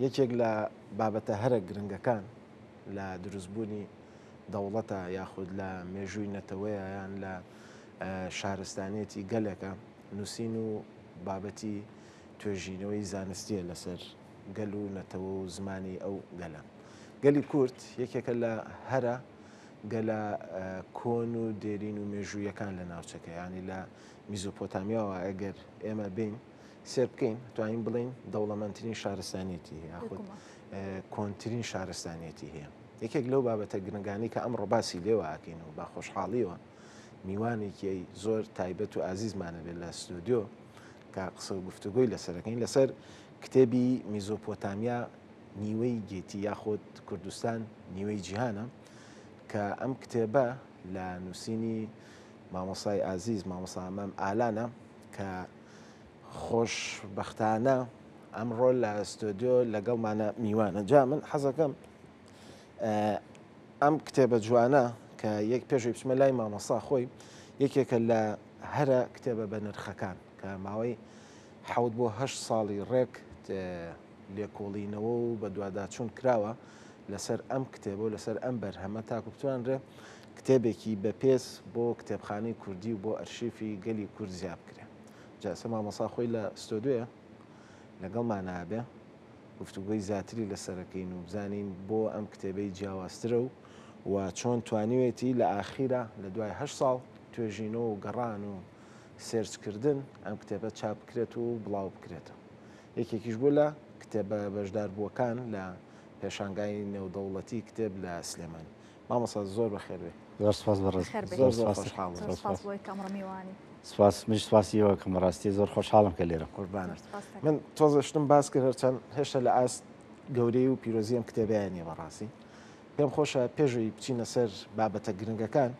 یەکێک لە بابەتە هەرە گرنگەکان لە دروستبوونی دەوڵەتە یاخود لە مێژووی نەتەوەیە یان لە شارستانیەتی گەلێکە نووسین و بابەتی توێژینەوەی زانستیە لەسەر گەل و نەتەوە و زمانی ئەو گەلە. گەلی کورد یەکێکە لە هەرە گەلە کۆن و دێرین و مێژوویەکان لە ناوچەکە، ینی لە میزۆپۆتامیاوە ئەگەر ئێمە بین سێر بکەین توانین بڵین دەوڵەمەندترین شارستانیەتی هەیە یاخود کۆنترین شارستانیەتی هەیە. یەکێک لەو بابەتە گرنگانی کە ئەمڕۆ باسی لێوە ئاکەین و با خۆشحاڵیەوە میوانێکی زۆر تایبەت و ئازیزمانە بێت لە ستودیۆ کە قسە و گفتوگۆی لەسەرەکەین لەسەر کتێبی میزۆپۆتامیا نیوەی گێتی یاخود کوردستان نیوەی جیهانە کە ئەم کتێبە لە نووسینی مامۆسای ئازیز مامۆسا ئەمام ئالانە کە خۆشبەختانە ئەمڕۆ لە ستۆدیۆ لەگەڵمانە میوانە. جا من حەزەکەم ئەم کتێبە جوانە کە یەک پێشوی بچمە لای مامۆسا خۆی یەکێکە لە هەرە کتێبە بە نرخەکان کە ماوەی 7 بۆ 8 ساڵی ڕێک لێکۆڵینەوە و بە دوواداچوون کراوە لەسەر ئەم کتێبە و لەسەر ئەم بەرهەمە تاکو بتوانرێ کتێبێکی بەپێس بۆ کتێبخانەی کوردی و بۆ ئەرشیفی گەلی کورد زیاب کرێ. جاسە مامۆسا خۆی لە ستۆدیۆیە لەگەڵمان نابێ گفتوگۆی زیاتری لەسەرەکەین و بزانین بۆ ئەم کتێبەی جیاوازترە و چۆن توانیوێتی لە ئاخیرە لە دوای 8 ساڵ توێژینەوە و گەڕان و سێرچکردن ئەم کتێبە چاپ بکرێت و بڵاو بکرێتەوە. یەکێکیش بوو لە کتێبە بەشداربووەکان لە پێشانگای نێودەوڵەتی کتێب لە سلێمانی. مامۆستا زۆر بەخێر بێ. زۆر سپاس بەڕێز. زۆر خۆشحاڵم. سپاس بۆی کەمڕە میوانی. سپاس مش سپاسیەوە کەم ڕاستی زۆر خۆشحاڵم کە لێرە. قوربانە. من تۆزەشتم باس کرد هەرچەند هێشتا لە ئاست گەورەی و پیرۆزی ئەم کتێبیان نیە بەڕاستی. پێم خۆشە پێشووی بچینە سەر بابەتە گرنگەکان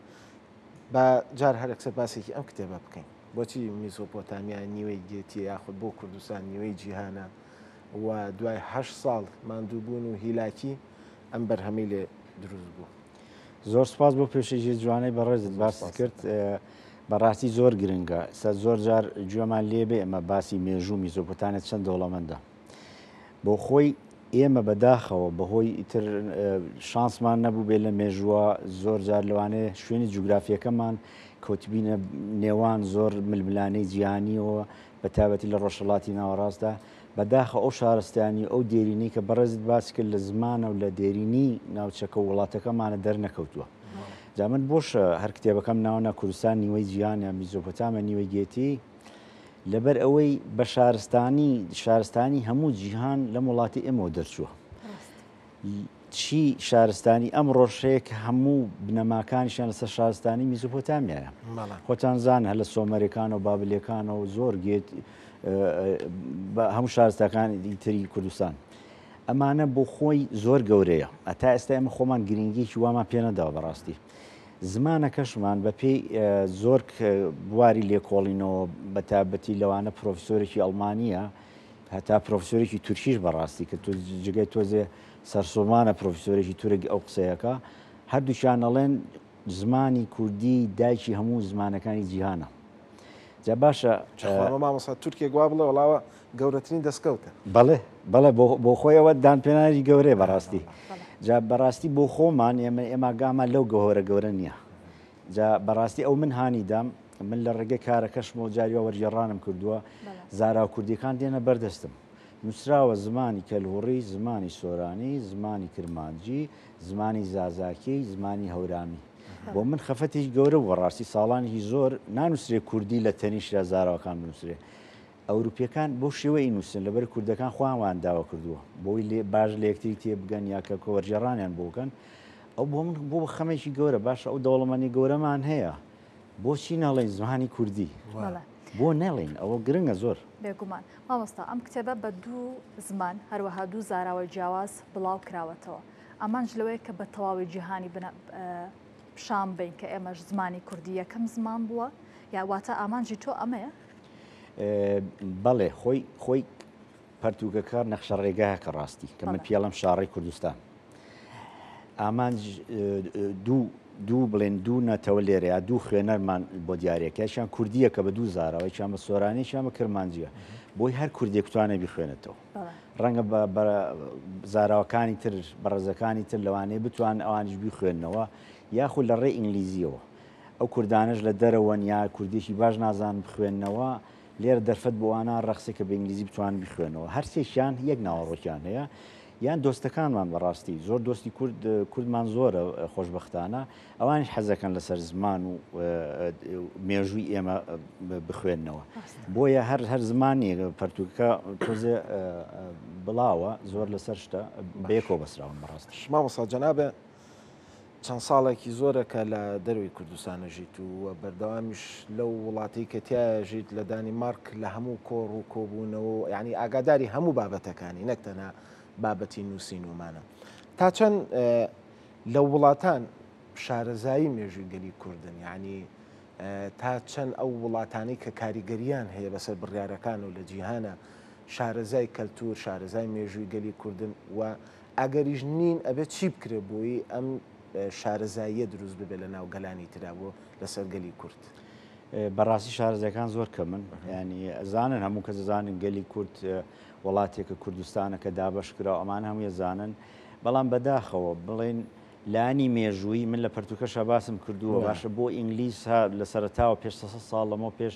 بە جار هەرێکسەر باسێکی ئەم کتێبە بکەین. بۆچی میزۆپۆتامیا نیوەی گێتیە یاخود بۆ کوردستان نیوەی جیهانە و دوای 8 ساڵ ماندووبوون و هیلاکی ئەم بەرهەمەی لێ دروست بوو. زۆر سپاس بۆ پێشێکی جوانەی بەڕێزت باسی کرد. بەڕاستی زۆر گرنگە. زۆر جار گوێمان لێبێ ئەمە باسی مێژوو میزۆپۆتامیا چەند دەوڵەمەندە. بۆ خۆی ئێمە بەداخەوە بەهۆی ئیتر شانسمان نەبوو بێ لە مێژووە زۆر جار لەوانەیە شوێنی جوگرافیەکەمان کەوتبینە نێوان زۆر ململانەی جیهانیەوە بە تایبەتی لە ڕۆژهەڵاتی ناوەڕاستدا بەداخە ئەو شارستانی ئەو دێرینەی کە بەڕێزت باس کرد لە زمانە و لە دێرینی ناوچەکە و وڵاتەکەمانە دەرنەکەوتووە. جا من بۆشە هەر کتێبەکەم ناوەنە کوردستان نیوەی جیهانە میزۆپۆتامیا نیوەی گێتی لەبەر ئەوەی بە شارستانی هەموو جیهان لەم وڵاتی ئێمەوە دەرچووە. چی شارستانی ئەم ڕۆژەیە کە هەموو بنەماکانیشیان لەسەر شارستانی میزۆپۆتامیایە. خۆتان زان هە لە سۆمەریەکان و بابلەکانەوە زۆر گێت هەموو شارستەکانی تری کوردستان. ئەمانە بۆ خۆی زۆر گەورەیە. ئەتا ئێستا ئێمە خۆمان گرنگیکی وامان پێ نەداوە بەڕاستی. زمانەکەشمان بەپێی زۆر بواری لێکۆڵینەوە بە تایبەتی لەوانە پرۆفسۆرێکی ئەڵمانیە هەتا پرۆفسۆرێکی تورکیش بەڕاستی کە تۆ جگەی تۆزێ سەرسۆمانە پرۆفسۆرێکی تورک ئەو قسەیەکە هەردووشیان ئەڵێن زمانی کوردی دایکی هەموو زمانەکانی جیهانە. جا باشە مامۆستا تورکێک وا بڵێ وڵاوە گەورەترین دەستکەوتە. بەڵێ بەڵێ بۆ خۆیەوە دانپێنانی گەورەی بەڕاستی. جا بەڕاستی بۆ خۆمان ئێمە گامان لەو گەورە نییە. جا بەڕاستی ئەو من هانیدام من لە ڕێگەی کارەکەشمەوە جاریوە وەرجێڕانم کردووە زارا و کوردیەکان دێنە بەردەستم. نووسراوە زمانی کەلهوڕی، زمانی سۆرانی، زمانی کرمانجی، زمانی زازاکی، زمانی هەورامی. بۆ من خەفەتێکی گەورە بوو ڕاستی ساڵانێکی زۆر نانووسرێ کوردی لە تەنیشدا زاراوەکان بنووسرێ. ئەوروپیەکان بۆ شێوەی نووسن لەبەر کوردەکان خۆیان داوا کردووە بۆی باش لە یەکتری تێبگەن یا کە وەرجێڕانیان بۆکەن. ئەو بۆ من بۆ خەمێکی گەورە باشە ئەو دەوڵەمەندی گەورەمان هەیە بۆچی ناڵێن زمانی کوردی بۆ نەڵێن ئەوە گرنگە زۆر. بێگومان مامۆستا ئەم کتێبە بە دوو زمان هەروەها دوو زاراوە جیاواز بڵاو کراوەتەوە. ئەمانش لەوەیە کە بە تەواوی جیهانی شام بین کە ئێمەش زمانی کوردی یەکەم زمان بووە یا واتە ئامانجی تۆ ئەمەیە؟ بەڵێ خۆی پەرتوگەکە نەخشە ڕێگایەکە ڕاستی کە من پێڵم شاڕی کوردستان ئامانج دوو دوو بڵێن دوو نەتەوە لێرەیە دوو خوێنەرمان بۆ دیارەکەیشیان کوردیە کە بە دوو زارەوەی چیان بە سۆرانی چیان بە کرمانجیە بۆی هەر کوردێک توانێ بخوێنێتەوە ڕەنگە بە زاراوەکانی تر بەڕێزەکانی تر لەوانەیە بتوان ئەوانش بیخوێننەوە یاخود لە ڕێ ئینگلیزیەوە ئەو کوردانش لە دەرەوەن یا کوردێکی باش نازان بخوێننەوە لێرە دەرفەت بۆوانە ڕەخسێکە بە ئینگلیزی بتوان بخوێنەوە هەر سێکیان یەک ناوەڕۆکیان هەیە یان دۆستەکانمان بەڕاستی زۆر دۆستی کوردمان زۆرە خۆشببختانە ئەوانش حەزەکەن لەسەر زمان و مێژووی ئێمە بخوێننەوە بۆیە هەر زمانی پەرتوکە تۆزێ بڵاوە زۆر لەسەر شتە بێکەوە بەسراون بەڕاستی مامۆستا جەنابێ چەند ساڵێکی زۆرە کە لە دەروی کوردستانە ژیت و بەردەوامیش لەو وڵاتی کە تایە ژیت لە دانیمارک لە هەموو کۆڕ و کۆبوونەوە یعنی ئاگاداری هەموو بابەتەکانی نەکتەنە بابەتی نووسین ومانە تا چەند لە وڵاتان شارەزایی مێژووی گەلی کوردن یعنی تا چەند ئەو وڵاتانی کە کاریگەریان هەیە بەسەر بڕیارەکان و لە جیهانە شارەزای کەلتور شارەزای مێژووی گەلی کوردن و ئەگەریش نین ئەبێت چی بکرێ بۆی ئەم شارەزاییە دروست ببێت لە ناو گەلانی ترا بۆ لەسەر گەلی کورد بەڕاستی شارەزەکان زۆر کەمن ینی زانن هەموو کە زانن گەلی کورد وڵاتێکە کوردستانە کە دابەشکرا ئەمان هەموویە زانن بەڵام بەداخەوە بڵێن لانی مێژووی من لە پەرتوکەشە باسم کردووە باشە بۆ ئینگلیس لە سەرتاوە پێش 600 ساڵ لەمەوە پێش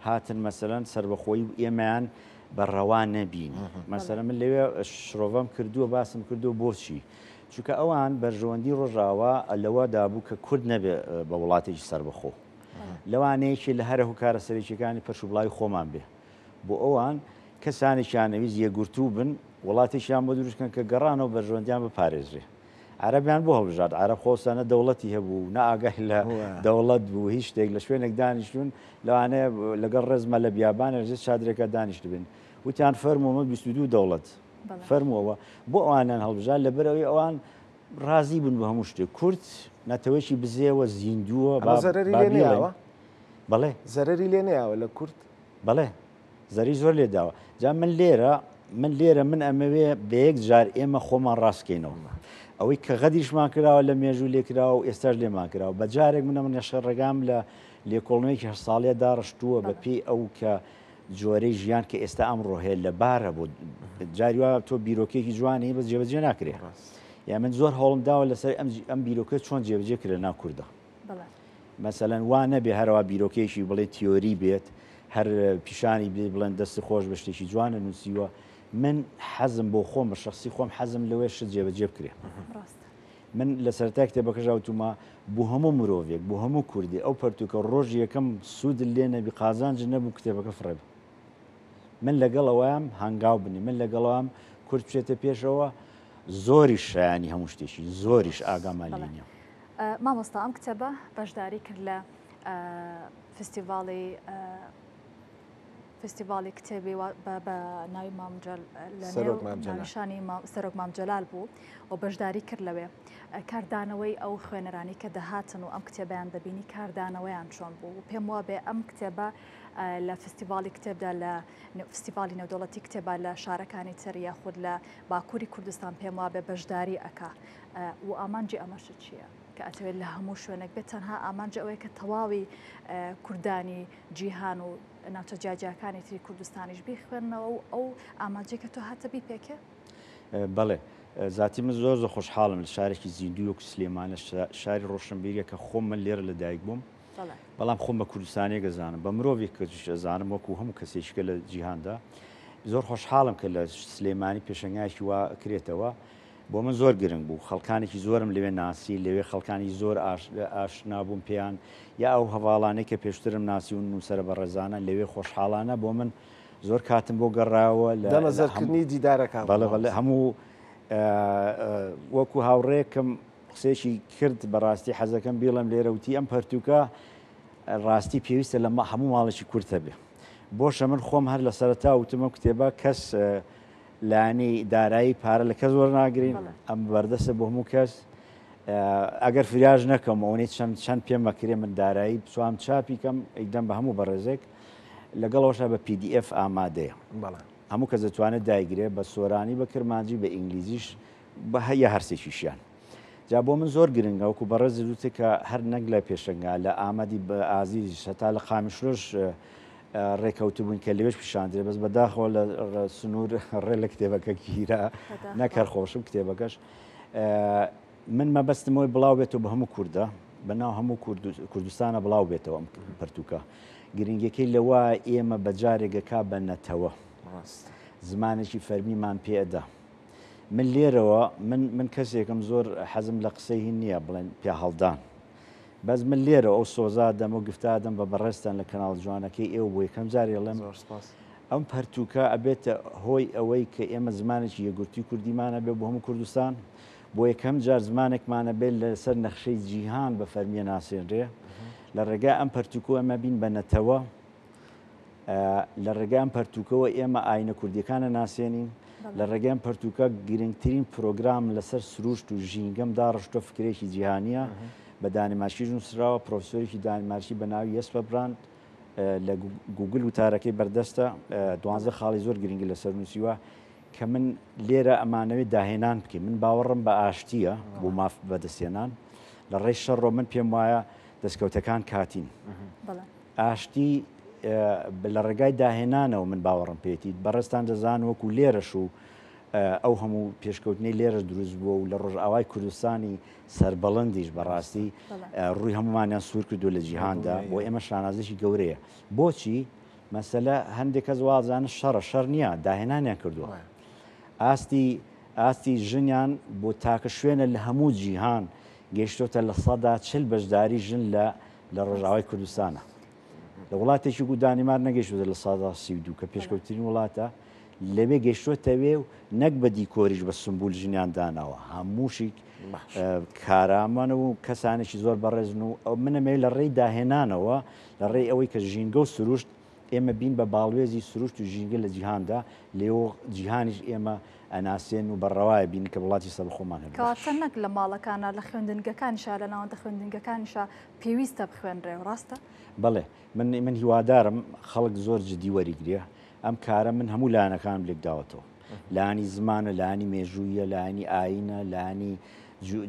هاتن مەسەرەن سربەخۆی ئێمەیان بەڕەوان نەبین مەسەرە من لەوێ شرۆڤەم کردووە باسم کردو بۆچی چونکە ئەوان بەرژەوەندی ڕۆژاوە لەوە دابوو کە کورد نەبێ بە وڵاتێکی سربەخۆ لەوانەیەکی لە هەرە هوکارە سەرێکیەکانی پەرشوبڵاوی خۆمان بێ بۆ ئەوان کەسانێکیانەویست یەگورتوو بن وڵاتێکیان بۆ دروستکەن کە گەڕانەوە بەرژەوەندیان بپارێزرێ عەرەبیان بۆ هەڵبژات عەرەب خۆسانە دەوڵەتی هەبوو نائاگای لە دەوڵەت بوو هیچ شتێک لە شوێنێک دانیشتون لەوانەیە لەگەڵ ڕێزمە لە بیابانە ژێ چادرێکە دانیشت بن وتیان فەرمووەمە 22 دەوڵەت فەرمووەوە بۆ ئەوانیان هەڵبژات لەبەرەوەی ئەوان ڕازی بوون بە هەموو شتێک کورد نەتەوەیکی بزێەوە زیندووە بەڵێ زەرری لێ نەیاوە لە کورد بەڵێ زەری زۆر لێ داوە جا من لێرە من ئەمەوێ بە یەک جار ئێمە خۆمان ڕاستکەینەوە ئەوەی کە غەدیشمان کراوە لە مێژوو لێکراوە و ئێستاش لێمان کراوە بە جارێک من یەشە ڕێگام لە لێکۆڵنەوەیکی 8 ساڵێ داڕشتووە بە پێی ئەو کە جۆرەی ژیان کە ئێستا ئەمڕۆ هەیە لە بارە بۆ جاری وایە تۆ بیرۆکێکی جوانی بەس جێبەجێ ناکرێ یا من زۆر هەوڵم داوە لەسەر ئەم بیرۆکە چۆن جێبەجێ کرد لە ناو کووردە مەسەلەن وانە بێ هەروە بیرۆکێکی بڵێ تیۆری بێت هەر پیشانی بێ بڵێن دەستی خۆش بە شتێکی جوانە نووسیوە من حەزم بۆ خۆم بە شخصی خۆم حەزم لەوێ شت جێبەجێ بکرێ من لە سەرتا کتێبەکەش وتومە بۆ هەموو مرۆڤێک بۆ هەموو کوردی ئەو پەرتوکە ڕۆژ یەکەم سوود لێ نەبی قازانج نەبوو کتێبەکە فڕێب من لەگەڵەوەیان هەنگاو بنی من لەگەڵەوەم کورد بچێتە پێشەوە زۆریش شایانی هەموو شتێکی زۆریش ئاگامانینە مامۆستا ئەم کتێبە بەشداری کرد لە فستیڤاڵی کتێبی بە ناوی مامجەلشانی سەرۆک مامجەلال بوو و بەشداری کرد لەوێ کاردانەوەی ئەو خوێنەرانی کە دەهاتن و ئەم کتێبیان دەبینی کاردانەوەیان چۆن بوو و پێم وابێ ئەم کتێبە لە فستیڤاڵی کتێبدا لە فستیڤاڵی نێودەوڵەتی کتێبە لە شارەکانی تر یاخود لە باکووری کوردستان پێم وابێ بەشداری ئەکا و ئامانجی ئەمەشە چییە؟ کە ئەتەوێت لە هەموو شوێنێک بێت تەنها ئامانجە ئەوەیە کە تەواوی کوردانی جیهان و ناوچە جیاجیەکانی تری کوردستانیش بیخوێنەوە و ئەو ئامانجێک کە تۆ هاتە بی پێکێ؟ بەڵێ زاتی من زۆر خۆشحاڵم لە شارێکی زیندوی و سلێمانە شاری ڕۆشنبیریە کە خۆم من لێرە لە دایک بووم بەڵام خۆم بە کوردستانی گەزانم بە مرۆڤێک کە زانم وەکو هەموو کەسێکە لە جیهاندا زۆر خۆشحاڵم کە لە سلێمانی پێشەنگایکی وا کرێتەوە بۆ من زۆر گرنگ بوو خەڵکانێکی زۆرم لەوێ ناسی لەوێ خەڵکانی زۆر ئاشنا بووم پێیان یا ئەو هەواڵانەی کە پێشترم ناسی و نووسرە بە ڕێزانە لەوێ خۆشحاڵانە بۆ من زۆر کاتم بۆ گەڕاوە لە دەمەزەرکردنی دیدارەکان بەڵێ هەموو وەکو هاوڕێکم قسێکی کرد بەڕاستی حەزەکەم بیڵم لێرە وتی ئەم پەرتوکە ڕاستی پێویستە لە هەموو ماڵێکی کورتە بێ بۆشە من خۆم هەر لە سەرەتا وتمە کتێبە کەس لانی دارایی پارە لە کەس وەرە ناگرین ئەم بەردەستە بۆ هەموو کەس ئەگەر فریاژ نەکەم ئەوەی چەند پێم مەکرێ من دارایی بچوام چاپی کەم ئەیدەم بە هەموو بەڕێزێک لەگەڵەوەشە بە PDF ئامادەیە هەموو کەس دەتوانێت دایگرێ بە سۆرانی بە کرمانجی بە ئینگلیزیش بە هەیە هەرسێکیشیان جا بۆ من زۆر گرنگە وەکو بەڕێزی دووتێک کە هەر نەک لە پێشنگا لە ئامەدی بە ئازیز هەتا لە خامیشلۆش ڕێکەوتبوون کە لەوێش پیشاندرێ بەس بەداخەوە لە سنوور ڕێ لە کتێبەکە گیرە نەکەر خۆشم کتێبەکەش من مەبەستمەوەی بڵاو بێتەوە بە هەموو کووردە بەناو هەموو کوردستانە بڵاو بێتەوە ئەم پەرتووکە گرنگەکەی لەوە ئێمە بەجارێکەکە بە نەتەوە زمانێکی فەرمیمان پێدا من لێرەوە من کەسێکم زۆر حەزم لە قسەی هین نییە بڵێن پیا هەڵدان بەس من لێرە ئەو سۆزا دەم و گفتادەم بە بەڕێستان لە کەناڵ جوانەکەی ئێوە بۆ یەکەم جارێ لەم ئەم پەرتووکە ئەبێتە هۆی ئەوەی کە ئێمە زمانێکی یەکگرتووی کوردیمانە بێ بۆ هەموو کوردستان بۆ یەکەم جار زمانێکمانە بێت لەسەر نەخشەی جیهان بە فەرمیە ناسێنرێ لە ڕێگای ئەم پەرتووکە ئەمە بین بە نەتەوە لە ڕێگای ئەم پەرتووکەوە ئێمە ئاینە کوردیەکانە ناسێنین لە ڕێگەم پەرتووکە گرنگترین پرۆگرام لەسەر سروشت و ژینگەم داڕشتۆ فکرێکی جیهانیە بە دانیمارشی نووسراوە پرۆفسۆرێکی دانیمارشی بە ناوی یەسپە براند لە گوگل وتارەکەی بەردەستە 12 خاڵی زۆر گرنگی لەسەر نووسیوە کە من لێرە ئەمانەوەی داهێنان بکەین من باوەڕم بە ئاشتیە بۆ ماف بەدەستێنان لە ڕێی شەڕۆ من پێم وایە دەستکەوتەکان کاتین ئاشتی لە ڕێگای داهێنانەوە من باوەڕم پێێتی بەڕێستان دەزان وەکو لێرەش و ئەو هەموو پێشکەوتنی لێرە دروست بووە و لە ڕۆژئاوای کوردستانی سەربەڵندیش بەڕاستی ڕووی هەمومانیان سوور کردو لە جیهاندا بۆ ئێمە شانازێکی گەورەیە بۆچی مەسەلە هەندێک کەس وازانە شەڕ نییە داهێنانیان کردووە ئاستی ژنیان بۆ تاکە شوێنە لە هەموو جیهان گەیشتۆتە لە 140 بەشداری ژن لە ڕۆژئاوای کوردستانە لە وڵاتێکی و دانیمار نەگەیشتوتە لە 1932 کە پێشکەوتترین وڵاتە لەوێ گەیشتوتەوێ و نەک بە دیکۆریش بە سمبول ژنیان داناوە هەمووشی کارامانە و کەسانێکی زۆر بەڕێزن و ئەو منەمێ لە ڕێی داهێنانەوە لە ڕێی ئەوەی کە ژینگە و سروشت ئێمە بین بە باڵێزی سروشت و ژینگە لە جیهاندا لێەوە جیهانیش ئێمە ئەناسێن و بەڕەوایە بین کە وڵاتی سەرخۆمان هەبێت کەواتە نەک لە ماڵەکانە لە خوێندنگەکانیشا لە ناوەندە خوێندنگەکانیشا پێویستە بخوێنرێ ڕاستە؟ بەڵێ من هیوادارم خەڵک زۆر جدی وەریگرێ ئەم کارە من هەموو لایەنەکانم لێکداوەتەوە لانی زمانە لانی مێژوویە لانی ئاینە لانی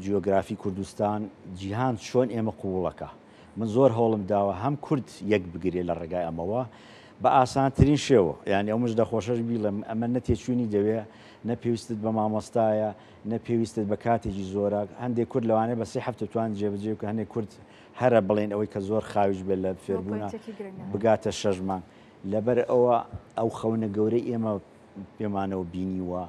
جیۆگرافی کوردستان جیهان چۆن ئێمە قوڵەکە من زۆر هەوڵم داوە هەم کورد یەک بگرێ لە ڕێگای ئەمەوە بە ئاسانترین شێوە یعنی ئەومش دەخۆشەش بیڵم ئەمە نەتێچوونی دەوێ نەپێویستت بە مامۆستایە نەپێویستت بە کاتێکی زۆرە هەندێک کورد لەوانەیە بە 3 هەفتە توان جێبەجێ کە هەندێک کورد هەرە بڵێن ئەوەی کە زۆر خاویش بێت لە فێربوونە بگاتە 6 مانگ لەبەر ئەوە ئەو خەونە گەورەی ئێمە پێمانەوە بینیوە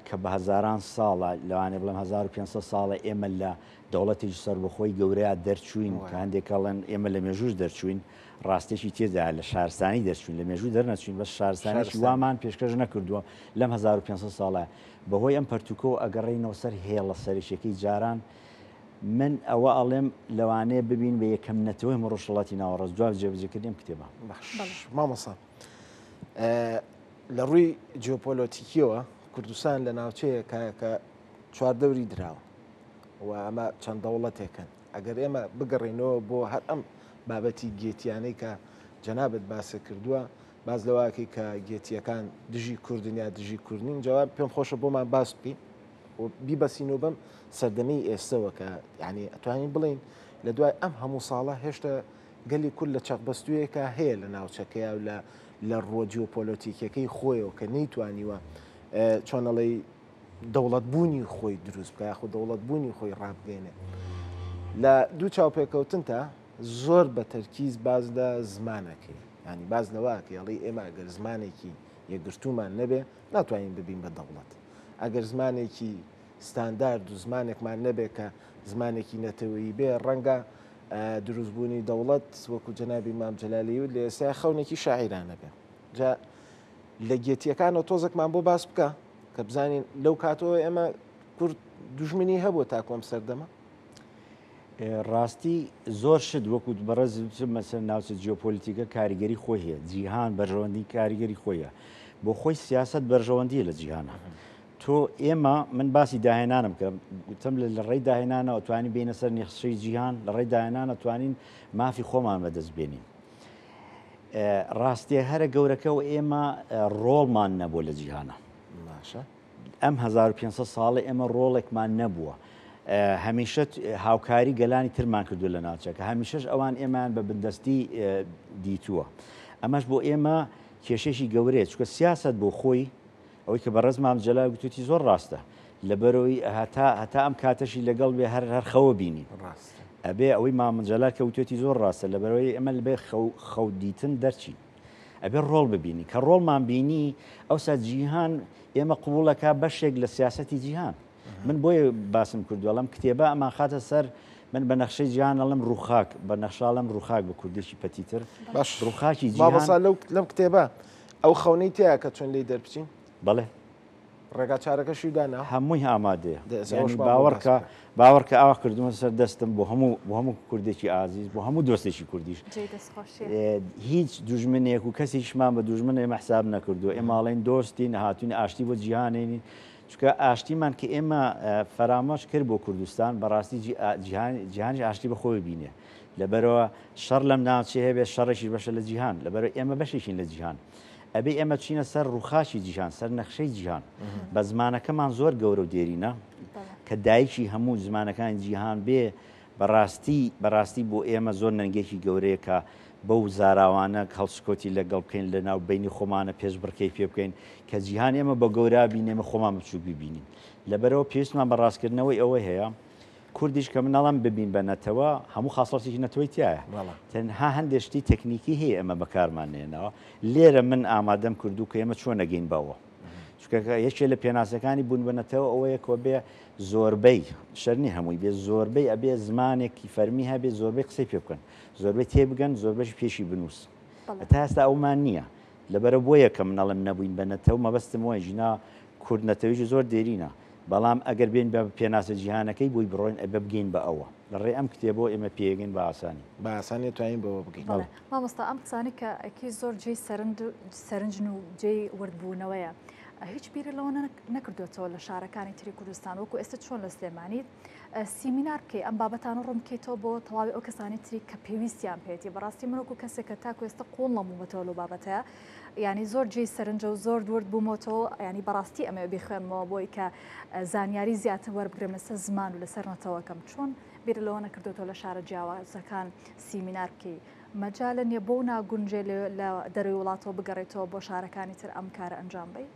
کە بە هەزاران ساڵە لەوانێ بڵێم 1500 ساڵە ئێمە لە دەوڵەتێکی سەربەخۆی گەورەیە دەرچوین کە هەندێکڵێن ئێمە لە مێژوش دەرچوین ڕاستێکی تێدا لە شارستانی دەرچوین لە مێژوو دەرنەچوین بە شارستانێکی وامان پێشکەش نەکردووە لەم 1500 ساڵە بەهۆی ئەم پەرتوکەوە ئەگەڕێینەوە سەر هێڵە سەرشەکەی جاران من ئەوە ئەڵێم لەوانەیە ببین بە یەکەم نەتەوەی ڕۆژهڵاتی ناوەڕاست دوای جێبەجێکردنم کتێبە مامەسا لە ڕووی جیۆپۆلۆتیکیەوە کوردستان لە ناوچەیە کە چواردەوری دراوە و ئەمە چەند دەوڵەتێکن ئەگەر ئێمە بگەڕێنەوە بۆ هەر ئەم بابەتی گێتیانەی کە جەنابەت باسە کردووە باز لەواکەی کە گێتیەکان دژی کوردنیا دژی کوردنین جواب پێم خۆشە بۆمان باس بکەین و بیبەسینەوە بەم سەردەمەی ئێستەوە کە یعنی ئەتوانین بڵین لە دوای ئەم هەموو ساڵە هێشتا گەلی کورد لە چەقبەستوویەکە هەیە لە ناوچەکەیە و لە ڕۆ جیۆپۆلۆتیکەکەی خۆیەوە کە نەیتوانیوە چۆنەڵی دەوڵەتبوونی خۆی دروست بکە یاخود دەوڵەتبوونی خۆی ڕابگەێنێ لە دوو چاوپێکەوتنتە زۆر بە تەرکیز باز لە زمانەکەی ینی باز لەواکە ئەڵی ئێمە ئەگەر زمانێکی یەکگرتومان نەبێ ناتوانین ببین بە دەوڵەت ئەگەر زمانێکی ستاندارد و زمانێکمان نەبێت کە زمانێکی نەتەوەیی بێ ڕەنگە دروستبوونی دەوڵەت وەکو جەنابی مام جەلالی و لە ئێستا خەونێکی شاعیرانە بێ جا لە گێتیەکانەوە تۆزێکمان بۆ باس بکە کە بزانین لەو کاتەوە ئێمە کورد دوژمنی هەبووە تاکۆم سەردەمە ڕاستی زۆر شت وەکو بەڕێز مەسەر ناوچە جیۆپۆلیتیکە کاریگەری خۆی هەیە جیهان بەرژەوەندی کاریگەری خۆیە بۆ خۆی سیاست بەرژەوەندیە لە جیهانە تۆ ئێمە من باسی داهێنانم کە گوتم لە ڕێی داهێنانە ئەتوانین بینە سەر نێخشەی جیهان لە ڕێی داهێنانە توانین مافی خۆمان بەدەست بێنین ڕاستیە هەرە گەورەکەەوە ئێمە ڕۆڵمان نەبووە لە جیهانە ئەم 1500 ساڵی ئێمە ڕۆڵێکمان نەبووە هەمیشە هاوکاری گەلانی ترمان کردو لە ناوچەکە هەمیشەش ئەوان ئێمان بە بندستی دیتووە ئەمەش بۆ ئێمە کێشێکی گەورەیە چکە سیاست بۆ خۆی ئەوەی کە بە ڕزمام جەلا گوتوتی زۆر ڕاستە لەبەرەوەی هەتا ئەم کاتەشی لەگەڵ بێ هەر خەوە بینی ئەبێ ئەوەی مامەجللا کەوتێتی زۆر ڕاستە لەبەرەوەی ئەمە لەبێ خەو دیتن دەرچین ئەبێ ڕۆڵ ببینی کە ڕۆڵمان بینی ئەوسا جیهان ئێمە قوبوڵەکە بەشێک لە سیاسەتی جیهان من بۆیە باسم کردووە لەم کتێبە ئەمان خاتە سەر من بە نەخشەی جیهان ئەڵم ڕووخاک بە نەخشاڵم ڕووخاک بە کوردێکی پەتیتر باش ڕووخاکی جیهان لەم کتێبە ئەو خەونەی تایە کە چۆن لی دەربچین بەڵێ ڕێگا چارەکەشی دانا هەمووی ئامادەیە باوەڕکە ئاوا کردومە سەر دەستم بۆ هەموو کوردێکی ئازیز بۆ هەموو دۆستێکی کوردیش هیچ دوژمنێک و کەسیشمان بە دوژمن ئێمە حساب نەکردو ئێماڵین دۆستین هاتوونی ئاشتی بۆ جیهانێنی چکە ئاشتیمان کە ئێمە فەرامۆش کرد بۆ کوردستان بەڕاستی جیهانی ئاشتی بەخۆی بینێ لەبەرەوە شەڕ لەم ناوچێ هەبێت شەڕێکی بەشە لە جیهان لەبەرە ئێمە بەشێکین لە جیهان ئەبێ ئێمە چینە سەر ڕووخاشی جیهان سەر نەخشەی جیهان بە زمانەکەمان زۆر گەورە و دێرینە کە دایکی هەموو زمانەکانی جیهان بێ بەڕاستی بۆ ئێمە زۆر نەنگێکی گەورەیە کە بەو زاراوانە هەڵسکۆتی لەگەڵ بکەین لە ناو بینی خۆمانە پێش بڕکەی پێ بکەین کە جیهان ئێمە بە گەورە بینێمە خۆمان بچوو ببینین لەبەرەوە پێویستمان بە ڕاستکردنەوەی ئەوەی هەیە کوردیش کە منەڵام ببین بە نەتەوە هەموو خاصڵەتێکی نەتەوەی تایە تەنها هەندێشتی تەکنیکی هەیە ئەمە بەکارمانێنەوە لێرە من ئامادەم کردو کە ئێمە چۆن نەگەین بەوە چکە یەکێ لە پێناسەکانی بوون بە نەتەوە ئەوەیە کۆ بێ زۆربەی شەرنی هەمووی بێ زۆربەی ئەبێ زمانێکی فەرمی هەبێ زۆربەی قسەی پێ بکەن زۆربەی تێبگەن زۆربەش پێشی بنووس تا ئێستا ئەومان نییە لەبەرە بۆیە کە منەڵم نەبووین بە نەتەوە مەبەستمەوەی ژنا کورد نەتەویژی زۆر دێرینە بەڵام ئەگەر بێن بە پێناسە جیهانەکەی بووی بڕۆین ئەبە بگەین بە ئەوە لەڕێ ئەم کتێبەوە ئێمە پێگەین بە ئاسانی بە ئاسانی توانین بەوە بگەین مامۆستا ئەم قسانی کە ئەکی زۆر جێی سەرنجن و جێی وردبوونەوەیە هیچ بیرە لەوە نەکردوێتەوە لە شارەکانی تری کوردستان وەکو ئێستا چۆن لە سلێمانیت سیمینار بکەی ئەم بابەتانە ڕوون بکەیتەوە بۆ تەواوی ئەو کەسانی تری کە پێویستیان پێێتی بەڕاستی منەکو کەسێک کە تاکو ئێستا قۆڵ نەبوومەتەوە لە بابەتەیە ینی زۆر جێی سەرنجە و زۆر دوورد بوومەتەوە ینی بەڕاستی ئەمە بخوێنمەوە بۆی کە زانیاری زیاتر وەربگرم لەسەر زمان و لەسەر نەتەوەکەم چۆن بیرە لەوە نەکردوێتەوە لە شارە جیاوازەکان سیمینار بکەی مەجالە نیە بۆ ناگونجێ لە دەروی وڵاتەوە بگەڕێتەوە بۆ شارەکانی تر ئەم کارە ئەنجام بی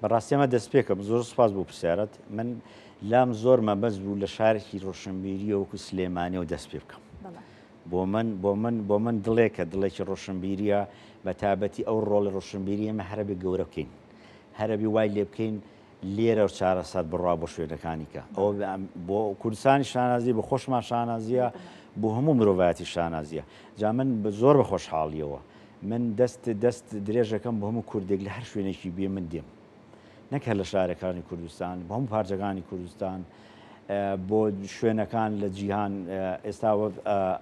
بەڕاستیمە دەست پێکەم زۆر سپاس بۆ پرسیارەت من لام زۆر مەبەست بوو لە شارێکی ڕۆشنبیری وەکو سلێمانی و دەست پێ بکەم بۆ من دڵێکە دڵێکی ڕۆشنبیریە بە تابەتی ئەو ڕۆڵی ڕۆشنبیری ئێمە هەرەبێ گەورە بکەین هەرەبی وای لێ بکەین لێرە چارەسەر بڕوا بۆ شوێنەکانیکە ئەوە بۆ کوردستانی شانازی بە خۆشمان شانازیە بۆ هەموو مرۆڤایەتی شانازیە جا من زۆر بە خۆشحاڵیەوە من دەست درێژەکەم بۆ هەموو کوردێک لە هەر شوێنێکی بێ من دێم نەکە لە شارەکانی کوردستان بۆ هەموو پارچەکانی کوردستان بۆ شوێنەکان لە جیهان ئێستا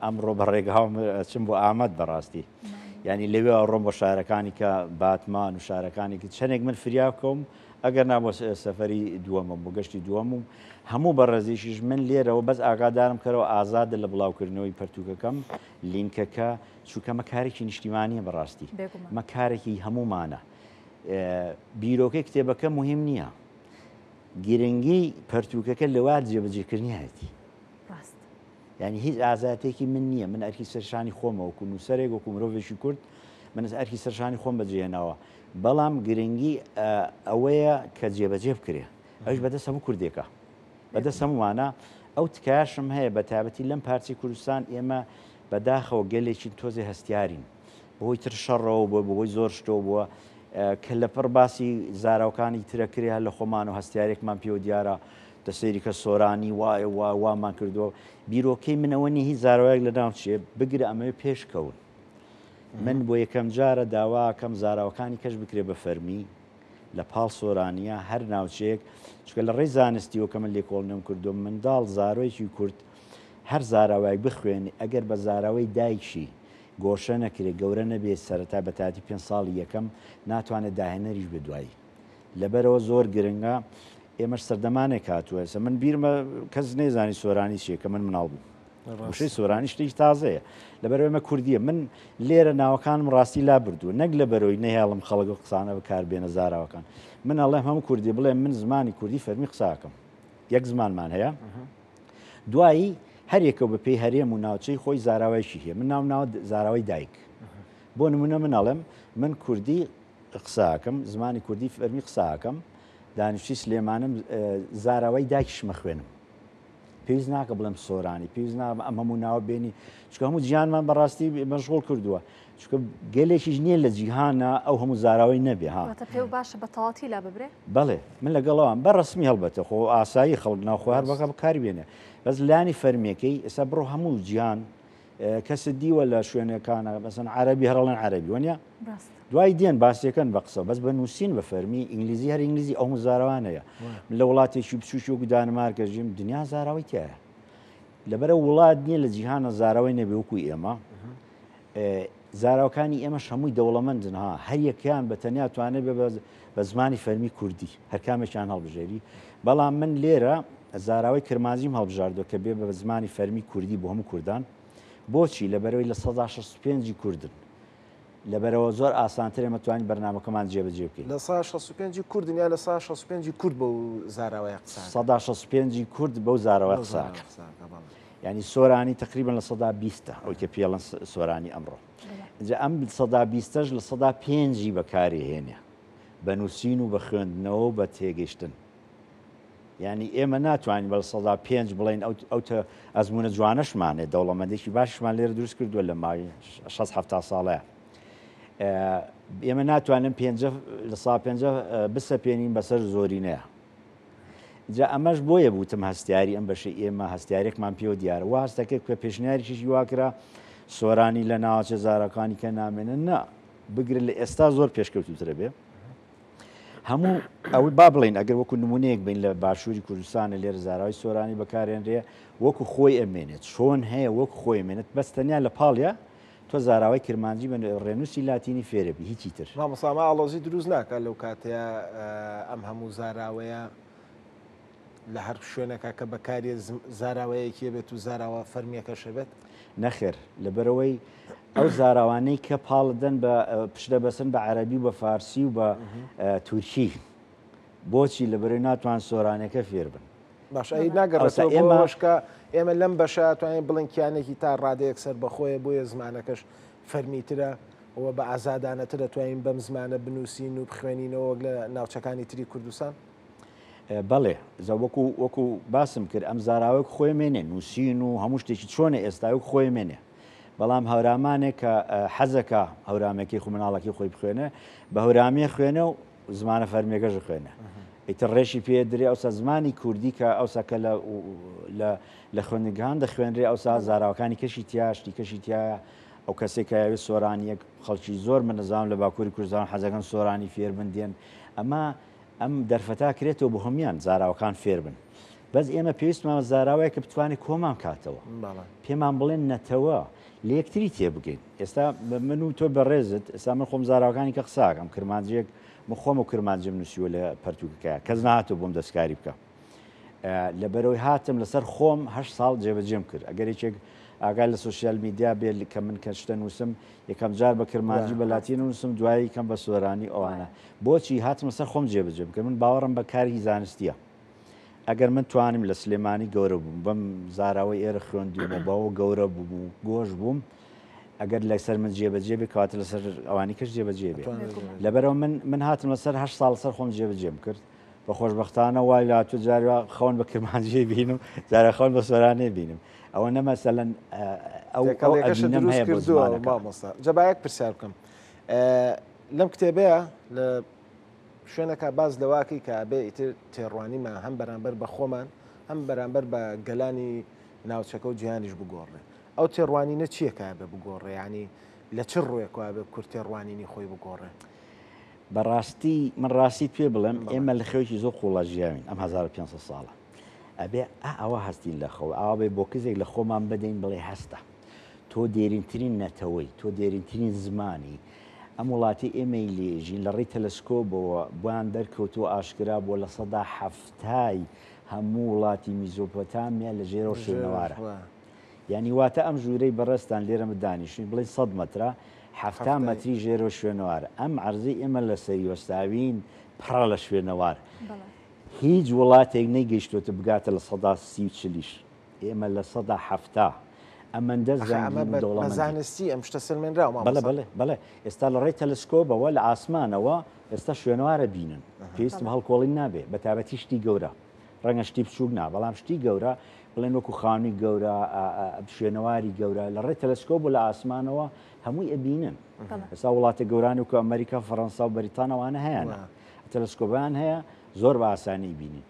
ئەمڕۆ بە ڕێگاوم چم بۆ ئامەد بەڕاستی ینی لەوێ ڕۆم بۆ شارەکانی کە باتمان و شارەکانی کە چەندێک من فریا بکەم ئەگەر نابۆ سەفەری دووەمە بۆ گەشتی دووەم هەموو بەڕێزیشیش من لێرەوە بەس ئاگادارم کەرەوە ئازادە لە بڵاوکردنەوەی پەرتوکەکەم لینکەکە چووکە مەکارێکی نیشتیمانیە بەڕاستی مەکارێکی هەمومانە بیرۆکەی کتێبەکە مهم نییە گرنگی پەرتوکەکە لەوا جێبەجێکردنی هەیەی ینی هیچ ئازاتێکی من نییە من ئەرکی سەرشانی خۆمە وەکو نووسەرێک وەکو مرۆڤێکی کورد من ئەرکی سەرشانی خۆم بەجێناوە بەڵام گرنگی ئەوەیە کە جێبەجێ بکرێ ئەوش بەدەست هەموو کوردێکە بەدەست هەمووانە ئەو تکایشم هەیە بە تابەتی لەم پارچی کوردستان ئێمە بەداخەوە گەلێکی تۆزی هەستیارین بەهۆی تر شەڕەوە بۆ بەهۆی زۆر شتۆ بووە کە لەپڕ باسی زاراوەکانی ترەکرێ لە خۆمان و هەستیارێکمان پێوە دیارە دەسەیری کە سۆرانی وایە وامان کردووە بیرۆکەی منەوە نی هیچ زاراوەیەک لە ناو چێ بگرە ئەمەوێ پێشکەون من بۆ یەکەم جارە داواکەم زاراوەکانی کەش بکرێ بە فەرمی لە پاڵ سۆرانیە هەر ناوچەیەک چکە لە ڕێی زانستیەوە کە من لێکۆڵنم کردو منداڵ زارۆیەکی کورد هەر زاراوایك بخوێنی ئەگەر بە زاراوەی دایکشی گۆشە نەکرێت گەورە نەبێت سەرەتا بە تاتی 5 ساڵی یەکەم ناتوانێت داهێنەریش بدوایی لەبەرەوە زۆر گرنگە ئێمەش سەردەمانێک هاتووە من بیرمە کەس نێزانی سۆرانی چیە کە من مناڵ بوو وشەی سۆرانی شتێکی تازەیە لەبەرەوە ئێمە کوردیە من لێرە ناوەکانم ڕاستی لا بردووە نەک لەبەرەوەی نەهێڵم خەڵک قسانە بەکاربێنە زاراوەکان من ئەڵێم هەموو کوردی بڵێ من زمانی کوردی فەرمی قساکەم یەک زمانمان هەیە دوایی هەرێکە بە پێی هەرێم و ناوچەی خۆی زاراوایشی هەیە من ناو زاراوی دایک بۆ نمونە منەڵم من کوردی قساکەم زمانی کوردی فەرمی قساکەم دانیشتی سلێمانم زاراوی دایکیشمە خوێنم پێویست ناکە بڵم سۆرانی پێویست ئەم هەموو ناوە بێنی چکە هەموو جیهانمان بەڕاستی مەشغوڵ کردووە چکە گەلێکیش نییە لە جیهانە ئەو هەموو زاراوی نەبێ ها پێ باشە بە تەواتی لا ببرێ بەڵێ من لەگەڵەوەم بە ڕسمی هەڵبەتە خۆ ئاسایی خەڵک ناوخوار بەکە بەکاری بێنێ بەس لانی فەرمیەکەی ئێستا بڕۆ هەموو جیهان کەس دیوە لە شوێنەکانە بەسن عەربی هەرڵەن عەربی وەنیا دوای دێن باسیەکەن بە قسە بەس بە نووسین بە فەرمی ئینگلیزی هەر ئینگلیزی ئەو زاراوانەیە لە وڵاتێکی بچووکی وەکو دانمارکە ژیم دنیا زاراوی تایە لەبەرە وڵات نییە لە جیهانە زاراوی نەبێ وەکو ئێمە زاراوەکانی ئێمەش هەمووی دەوڵەمەندن ها هەر یەکیان بە تەنیا توانێت بە زمانی فەرمی کوردی هەرکامێکیان هەڵبژێری بەڵام من لێرە زاراوی کرمانجیم هەڵبژاردۆ کە بێ بە زمانی فەرمی کوردی بۆ هەموو کوردان بۆچی لەبەرەوەی لە 165 کوردن لەبەرەوە زۆر ئاسانتر ئێمە توانین بەرنامەکەمان جێبەجێ بکەین لە 165 کوردن یا لە 165 کورد بەو زاراوەیە قسە 165 کورد بەو زاراوە قساکە ینی سۆرانی تقریبان لە 120 ئەوی کە پێڵەن سۆرانی ئەمڕۆ اینجا ئەم 120ش لە 105 بەکارهێنێ بە نووسین و بە خوێندنەوە و بە تێگەشتن ینی ئێمە ناتوانین بە 105 بڵین ئەو ئەزمونە جوانەشمانێ دەوڵەمەندێکی باششمان لێرە دروست کردووە لە ماوەی 6 ساڵەیە ئێمە ناتوانن لە 150 بسەپێنین بەسەر زۆرینەیە جا ئەمەش بۆیە بوتم هەستیاری ئەم بەشەی ئێمە هەستیارێکمان پێوە دیارە وا هەستەکەت کە پێشنیاریشی واکرا سۆرانی لە ناوچە زارەکانی کە نامێنن نا بگرن لە ئێستا زۆر پێشکەوتوترە بێ هەموو ئەوەی با بڵین ئەگەر وەکو نمونەیەک بین لە باشووری کوردستانە لێرە زاراوی سۆرانی بەکارێنرێ وەکو خۆی ئەمێنێت چۆن هەیە وەکو خۆی ئەمێنێت بەس تەنیا لە پاڵە تۆ زاراوی کرمانجی بە ڕێنووسی لاتینی فێرەبی هیچی تر مامۆستا ئاڵۆزی دروست ناکە لەو کاتەیە ئەم هەموو زاراوەیە لە هەر شوێنەکە کە بەکاری زاراوەیەکی بێت و زاراوە فەرمیەکەشە بێت نەخێر لەبەرەوەی ئەو زاراوانەی کە پاڵدەن بە پشتە بەسن بە عەربی و بە فارسی و بە تورکی بۆچی لەبەرەوەی ناتوان سۆرانەکە فێر بن باش ئەی ناگەڕێتەوەشکە ئێمە لەم بەشە توانین بڵین کیانێکی تا ڕادەیەک سەر بەخۆیە بۆیە زمانەکەش فەرمیترە ئەوە بە ئازادانەتر دەتوانین بەم زمانە بنووسین و بخوێنینەوە لە ناوچەکانی تری کوردستان بەڵێ وەکو باسم کرد ئەم زاراوەک خۆی مێنێ نووسین و هەموو شتێکی چۆنە ئێستاوەک خۆی مێنێ بەڵام هەورامانێک کە حەزەکە هەورامێکی خو مناڵەکی خۆی بخوێنە بە هەورامیە خوێنە و زمانە فەرمیەکەش خوێنە ئیتر ڕێشی پێ درێ ئەوسا زمانی کوردی کە ئەوساکە لە خوێندگان دەخوێنرێ ئەوسا زاراوەکانی کەشی تیاشتی کەشی تایە ئەو کەسێک کە یاوێت سۆرانیەک خەڵکی زۆر من نەزانم لە باکووری کوردستان حەزەکەن سۆرانی فێر بندێن ئەمە ئەم دەرفەتا کرێتەوە بە هەمویان زاراوەکان فێر بن بەس ئێمە پێویستمانە زاراوەیە کە بتوانێت کۆمان کاتەوە پێمان بڵێن نەتەوە لە یەکتری تێبگەین ئێستا من و تۆ بەڕێزت ئێستا من خۆم زاراوەکانی کە قساکەم کرمانجیەک مخۆم و کرمانجیم نووسیوە لە پەرتووکەکە کەس نهاتوو بۆم دەستکاری بکە لەبەرەوەی هاتم لەسەر خۆم 8 ساڵ جێبەجێم کرد ئەگەر یەکێک ئاگای لە سوسیال میدیا بێت کە من کە شتە نووسم یەکەم جار بە کرمانجی بە لاتین نووسم دوایی کەم بە سۆرانی ئەوانە بۆچی هاتم لەسەر خۆم جێبەجێ بکە من باوەڕم بە کاری زانستیە ئەگەر من توانم لە سلێمانی گەورە بووم بەم زاراوەی ئێرە خوێندومە بەەوە گەورە بووم گۆش بووم ئەگەر لەسەر من جێبەجێ بێ کاتە لەسەر ئەوانی کەش جێبەجێ بێ لەبەرەوە من هاتم لەسەر 8 ساڵ سەر خۆم جێبەجێم کرد بە خۆشبەختانە وای لاتوو جاروا خەون بە کرمانجێ بینم جارە خەون بە سۆرانێ بینم ئەوە نەمەسەلەن ئەو جەبایەک پرسیار بکەم لەم کتێبەیە لە شوێنەکە باز لەواکەی کە بێ ئیتر تێڕوانیمان هەم بەرامبەر بە خۆمان هەم بەرامبەر بە گەلانی ناوچەکە و جیهانیش بگۆڕێ ئەو تێڕوانینە چییەکە بە بگۆڕێ ینی لە چ ڕوویەکە بێ کورد تێڕوانینی خۆی بگۆڕێ بەڕاستی من ڕاستی پێ بڵێم ئێمە لە خێوکی زۆر قوڵە ژیاوین ئەم 1500 ساڵە ئەبێ ئەوە هەستین لە خەو ئاوا بێ بۆ کەسێک لە خۆمان بدەین بڵێ هەستە تۆ دێرینترین نەتەوەی تۆ دێرینترین زمانی ئەم وڵاتی ئێمەی لێژین لە ڕێی تەلەسکۆبەوە بۆیان دەرکەوتووە ئاشکرا بۆ لە 170 هەموو وڵاتی میزۆپۆتامیا لە ژێرە شوێنەوارە یعنی واتە ئەم ژوورەی بەڕێستان لێرەمە دانیشتین بڵێ 100 مەترە 70 مەتری ژێرە شوێنەوارە ئەم عەرزەی ئێمە لە سەری وەستاوین پڕە لە شوێنەوار هیچ وڵاتێک نەیگەیشتوتە بگاتە لە 130 چلیش ئێمە لە سەدا هەفتا ئەمەندە زانگین و دەوڵەمەندی زانستی ئەم شتە سلمێنراوە بەڵێ ئێستا لە ڕێی تەلسکۆبەوە لە ئاسمانەوە ئێستا شوێنوارە بینن پێویستم هەڵکۆڵین نابێ بە تابەتی شتی گەورە ڕەنگە شتی بچووک نا بەڵام شتی گەورە بڵێن وەکو خانووی گەورە شوێنەواری گەورە لە ڕێی تەلسکۆب و لە ئاسمانەوە هەمووی ئەبینن ئێستا وڵاتە گەورانی وکە ئەمریکا فەڕەنسا و بەریتانەوانە هەیەە تەلسکۆبیان هەیە زۆر بە ئاسانی بینی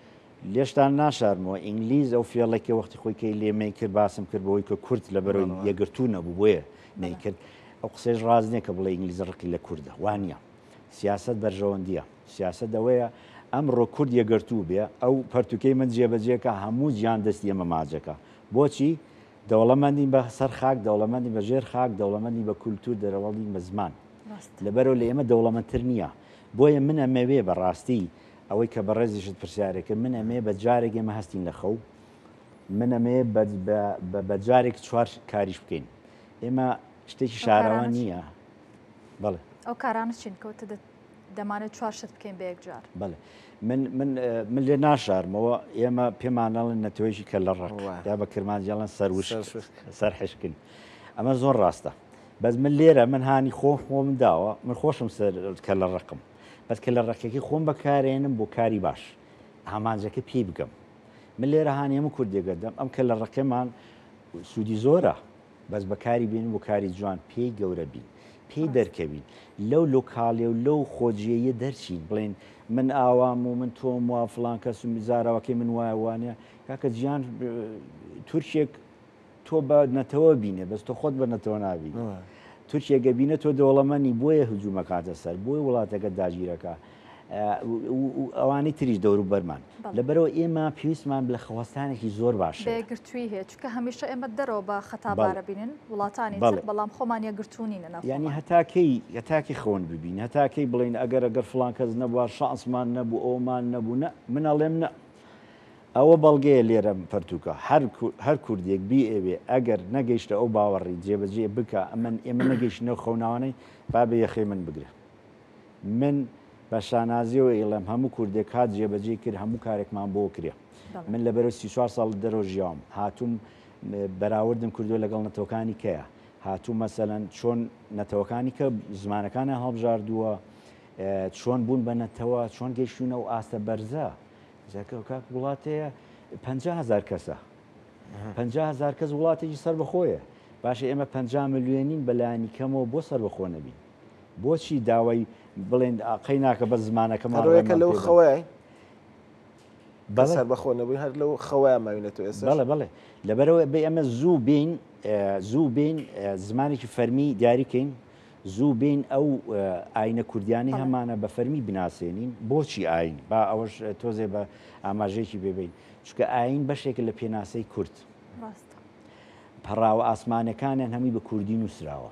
لێشتان ناشارمەوە ئینگلیز ئەو فێڵێکی وەختی خۆی کەی لێمەی کرد باسم کرد بەوەی کە کورد لە بەرەوەی یەگرتوو نەبوو بۆیە نەیکرد ئەو قسەش ڕاز نییە کە بڵێ ئینگلیز ڕقی لە کووردە وانە سیاست بەرژەوەندیە سیاست ئەوەیە ئەمڕۆ کورد یەگرتوو بێ ئەو پەرتوکەی من جێبەجێکە هەموو گیان دەستی ئەمە ماجەکە بۆچی دەوڵەمەندی بە سەر خاک دەوڵەمەندی بە ژێر خاک دەوڵەمەندی بە کولتور دەرەوەڵی بە زمان لەبەرەوە لە ئێمە دەوڵەمەندتر نییە بۆیە من ئەمەوێ بەڕاستی ئەوەی کە بە ڕێزیشت پرسیارێکە من ئەمێ بە جارێک ئێمە هەستین لە خەو من ئەمێ بە جارێک چوار کاریش بکەین ئێمە شتێکی شارەوە نییە بەڵێ ئەو کارانە چین کەوتە دەمانێت چوار شت بکەین بە یەکجار بەڵێ من لێ ناشارمەوە ئێمە پێمانەڵن نەتەوەیشی کە لە ڕق یا بە کرمانجیڵەن سەروش سەر حشکن ئەمە زۆر ڕاستە بەس من لێرە من هانی خۆم داوە من خۆشم سەر کە لە ڕقم بەس کە لە ڕقێکی خۆم بەکارێنم بۆ کاری باش ئامانجەکە پێی بگەم من لێرە هاانی ئەمە کوردێگەدەم ئەم کە لە ڕقەمان سوودی زۆرە بەس بەکاری بین بۆ کاری جوان پێی گەورە بین پێی دەرکەوین لەو لۆکاڵێ و لەو خۆجیەیە دەرچین بڵێن من ئاوام و من تۆم وا فڵان کەس و میزارەوەکەی من وایە وانە کاکە گیان تورکێک تۆ بە نەتەوە بینێ بەس تۆ خۆت بە نەتەوە نابین تورکێگە بینە تۆ دەوڵەمەنی بۆیە هجوومە کاتە سەر بۆی وڵاتەکە داگیرەکە ئەوانەی تریش دەور و بەرمان لەبەرەوە ئێمە پێویستمان لە خەوەستانێکی زۆر باشە بێگرتووی هەیە چکە هەمیشە ئێمە دەرەوە بە خەتابارە بینن وڵاتانی بەڵام خۆمان یەکگرتوونی نەنا ینی هەتاکەی خۆن ببین هەتاکەی بڵین ئەگەر فڵان کەس نەبووە شانسمان نەبوو ئەومان نەبوو من ئەڵێم نە ئەوە بەڵگەیە لێرە پەرتوکە هەر کوردێک بی ئێوێ ئەگەر نەگەیشتە ئەو باوەڕی جێبەجێ بکە ئێمە نەگەیشتنەوە خەوناوانەی با بە یەخێ من بگرێ من بە شانازیەوە ئێڵم هەموو کوردێک هات جێبەجێ کرد هەموو کارێکمان بۆ کرێ من لە بەرەو 34 ساڵ دەرۆ ژیام هاتووم بەراوردم کردو لەگەڵ نەتەوەکانی کەیە هاتوو مەسەلەن چۆن نەتەوەکانی کە زمانەکانە هەڵبژاردووە چۆن بوون بە نەتەوە چۆن گەیشتونە و ئاستە بەرزە کاک وڵاتەیە 50,000 کەسە 50,000 کەس وڵاتێکی سەر بەخۆیە باشە ئێمە 50 ملیۆنین بەلایانی کەمەوە بۆ سەر بەخۆ نەبین بۆچی داوای بڵێن قەی ناکە بە زمانەکەمانەکە لەو خەوای بەسەر بەخۆ نەبووی هەر لەو خەوای ماوینێتەوە ئێستا بەڵێ لەبەرەوە بێ ئەمە زوو بین زمانێکی فەرمی دیاریکەین زوو بین ئەو ئاینە کوردیانی هەمانە بە فەرمی بناسێنین بۆچی ئاین با ئەوەش تۆزێ بە ئاماژەیەکی بێبین چکە ئاین بەشێکە لە پێناسەی کورد پەڕاوە ئاسمانەکانیان هەمی بە کوردی نووسراوە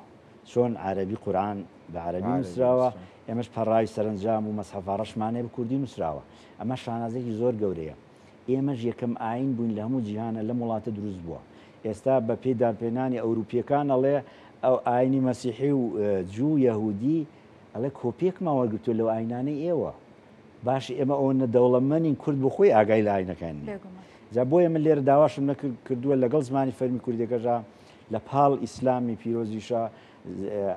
چۆن عەرەبی قورئان بە عەرەبی نووسراوە ئێمەش پەڕاوی سەرنجام و مەسحەفاڕەشمانەیە بە کوردی نووسراوە ئەمە شانازێکی زۆر گەورەیە ئێمەش یەکەم ئاین بووین لە هەموو جیهانە لەم وڵاتە دروست بووە ئێستا بە پێدارپێنانی ئەوروپیەکان ئەڵێ ئەو ئاینی مەسیحی و جوو یەهودی ئەڵێ کۆپێکمان وەرگرتووە لەو ئاینانەی ئێوە باش ئێمە ئەوەنە دەوڵەمەندین کورد بۆ خۆی ئاگای لە ئاینەکانی جا بۆیە من لێرە داواشم نەکردووە لەگەڵ زمانی فەرمی کوردەکەژا لە پاڵ ئیسلامی پیرۆزیشە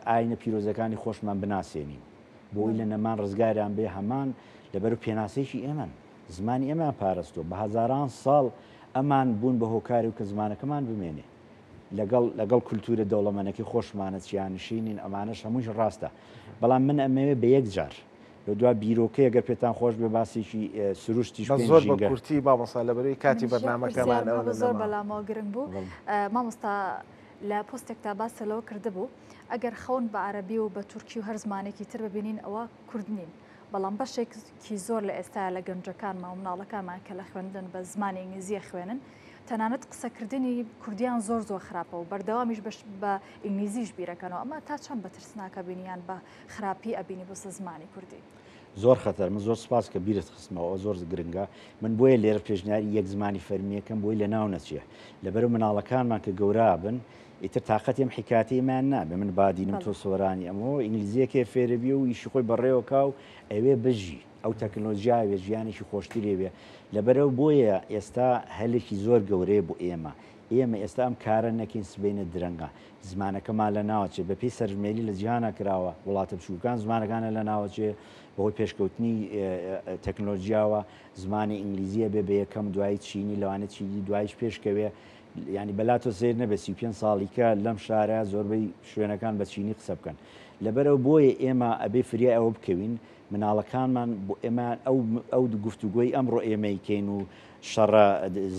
ئاینە پیرۆزەکانی خۆشمان بناسێنین بۆی لە نەمان ڕزگاریان بێ هەمان لەبەر پێناسەیەکی ئێمە زمانی ئێمە پاراستووە بە هەزاران ساڵ ئەمان بوون بە هۆکاری و کە زمانەکەمان بمێنێ لەگەڵ کولتورە دەوڵەمەنەکەی خۆشمانە چیانشینین ئەمانەش هەمووش ڕاستە بەڵام من ئەمەوێ بە یەک جار لە دوا بیرۆکەی ئەگەر پێتان خۆش بێ باسێکی سروشتیش زۆر بە کورتی مامۆستا لەبەرەوەی کاتی بەرنامەکەمان زۆر بەلامەوە گرنگ بوو مامۆستا لە پۆستێکتا باسەلەوە کردبوو ئەگەر خەون بە عەرەبی و بە تورکی و هەر زمانێکی تر ببینین ئەوە کورد نین بەڵام بەشێکی زۆر لە ئێستا لە گەنجەکانمان و مناڵەکانمان کە لە خوێندن بە زمانی ئینگلیزیە خوێنن تەنانەت قسەکردنی کوردیان زۆر خراپە و بەردەوامیش بە ئینگلیزیش بیرەکەنەوە ئەمە تا چەند بەترسناکە بینیان بە خراپی ئەبینی بۆ زمانی کوردی زۆر خەتەر من زۆر سپاس کە بیرت خستمەوە زۆر گرنگە من بۆیە لێرە پێشنیاری یەک زمانی فەرمیەکەم بۆی لە ناو نەچێ لەبەر مناڵەکانمان کە گەورە بن ئیتر تااقەتیم حکاتیمان نابێ من بادینم تۆ سۆرانی ئەمەوە ئینگلیزیەکێ فێرەبی و ئیشی خۆی بەڕێوە کا و ئەوێ بژی ئەو تەکنۆلۆژیاوێ ژیانێکی خۆشتری بێ لەبەرەو بۆیە ئێستا هەلێکی زۆر گەورەیە بۆ ئێمە ئێمە ئێستا ئەم کارە نەکەین سبینە درەنگە زمانەکەمان لە ناوچێ بەپی سەرژمێری لە جیهانە کراوە وڵاتە بچووکان زمانەکانە لە ناوچێ بەهۆی پێشکەوتنی تەکنۆلۆژیاوە زمانی ئینگلیزیە بێ بە یەکەم دوای چینی لەوانێت چینی دوایش پێشکەوێ ینی بەلاتۆ سیر نەبێ 35 ساڵیکە لەم شارە زۆربەی شوێنەکان بە چینی قسە بکەن لەبەرەوە بۆیە ئێمە ئەبێ فریا ئەوە بکەوین مناڵەکانمان بۆ ئێمە ئەو گفتوگۆی ئەمڕۆ ئێمەیکەین و شەڕە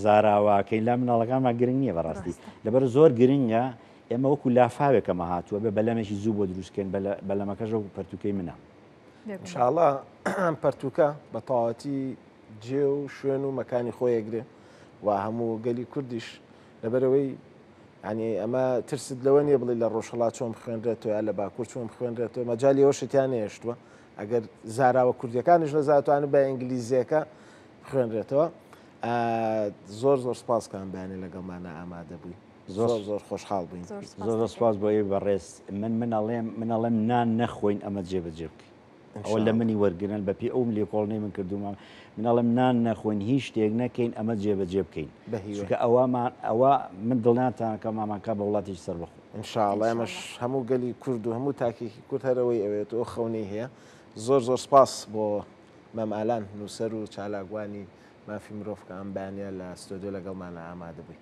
زاراواکەین لا مناڵەکانمان گرنگ نییە بەڕاستی لەبەر زۆر گرنگە ئێمە وەکو لافاوێکەمە هاتووە بێ بەلەمێکی زوو بۆ دروستکەین بەلەمەکەژە و پەرتوکەی منە انشاءڵڵا پەرتوکە بە تەواوەتی جێ و شوێن و مەکانی خۆیەگرێ و هەموو گەلی کوردیش لەبەرەوەی ینی ئەمە ترست لەوە نیە بڵێ لە ڕۆژهڵات چۆن بخوێنرێتەوە یا لە باکوور چۆن بخوێنرێتەوە مەجای ئەوە شتیان هێشتووە ئەگەر زاراوە کوردیەکانیش نەزانێت بە ئینگلیزیەکە بخوێنرێتەوە زۆر زۆر سپاسکان بەیانی لەگەڵمانە ئامادە بووی زۆر زۆر خۆشحاڵ بووین زۆر سپاس بۆ ئێوە بەڕێز منەڵێم نان نەخۆین ئەمە جێبەجێ بکەین ئەوە لە منی وەرگرن بەپی ئەوم لێکۆڵنەی من کردومان منەڵێم نان نەخۆین هیچ شتێک نەکەین ئەمە جێبەجێ بکەین چونکە ئەوە من دڵیانتانەکە مامانکە بە وڵاتیش سەر بخۆ انشاءڵڵا ئەمەش هەموو گەلی کورد و هەموو تاکێکی کورد هەرەوەی ئەوێت ئەو خەونەی هەیە زۆر زۆر سپاس بۆ مەمالان نووسەر و چالاگوانی مافی مرۆڤ کە ئەم بەیانیە لە ستۆدیۆ لەگەڵمانە ئامادە بووی